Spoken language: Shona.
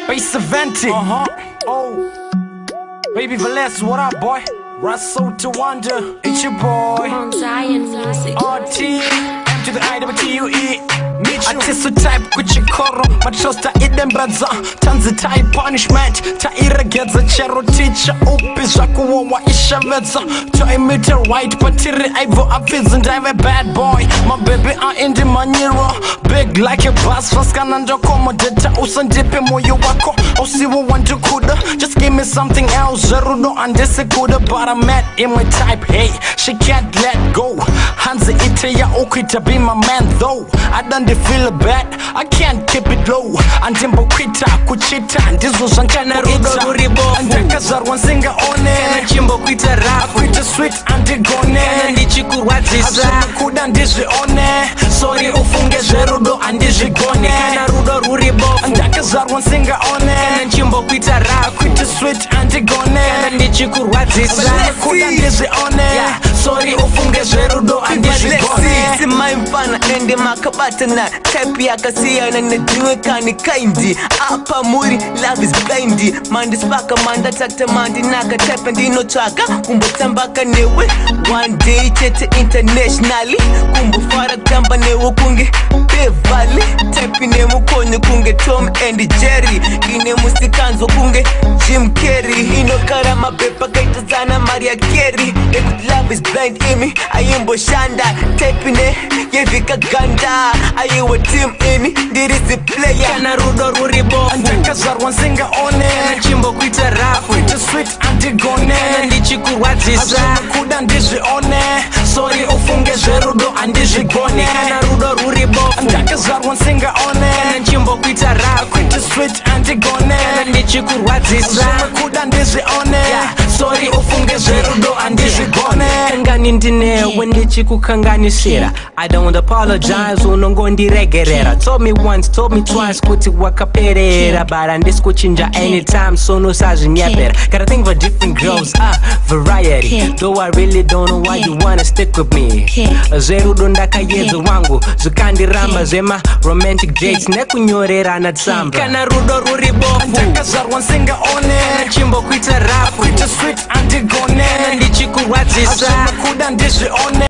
bass70. Oh, baby Valecy, what up, boy? Russell to wonder, it's your boy. RT, M to the I, W, T, U, E. Atiso type kuchikoro machosta idembaza tanzi type punishment ta iregeza chero teacher upizwa kuwa ishaveza to emit a right patiri ivo afiz and I'm a bad boy. My baby are in the maniro big like a bass faskana ndo komodeta usandipe moyo wako usiwo wantu kuda just give me something else zverudo andese kuda but I'm mad in my type hey she can't let go hands ite ya ukwita be my man though I don't feel bad I can't keep it low andimbo kwita kuchita ndizo zvankana rudo ruribo andakazarwa nsinga one kana chimbo kwita rafu kwita sweet andigone kana ndichikurwadzisa kuda ndizvione sorry ufunge zverudo andizvigone kana rudo ruribo andakazarwa nsinga one kana chimbo kwita rafu kwita sweet andigone kana ndichikurwadzisa kuda ndizvione sorry ufunge zverudo andizvigone simaimfana ende makabatana type yakasiyana nediwe kani kaindi apa muri love is blind mandi spaka manda takta mandi naka type ndinotsvaka kumbotambaka newe one day chete internationally kumbofara kutamba newe kunge bevali type nemukonye kunge Tom and Jerry ine musikanzo kunge Jim Carrey inokara mabepa kaitazana Maria Carey ekuti love is blind imi ayimboshanda type ne yevika ganda ayiwa team ini ndirizi player kana rudo ruribo andakazarwa nsinga one kana chimbo kwita rafu kwita sweet andigone kana ndichikurwadzisa kuda ndizvione sorry ufunge zverudo andizvigone kana rudo ruribo andakazarwa nsinga one kana chimbo kwita rafu kwita sweet andigone kana ndichikurwadzisa kuda ndizvione sorry ufunge zverudo andizvigone kangani ndinewe ndichikukanganisira I don't apologize unongondiregerera told me once told me twice kuti wakaperera but andisi kuchinja anytime so no sazvinyepera gotta think for different girls variety though I really don't know why you wanna stick with me zverudo ndakaedza wangu zvikandiramba zvema romantic dates nekunyorerana tsamba kana rudo ruribofu andakazarwa nsinga one kana chimbo kwita rafu kwita sweet andigone kana ndichikurwadzisa kuda ndizvione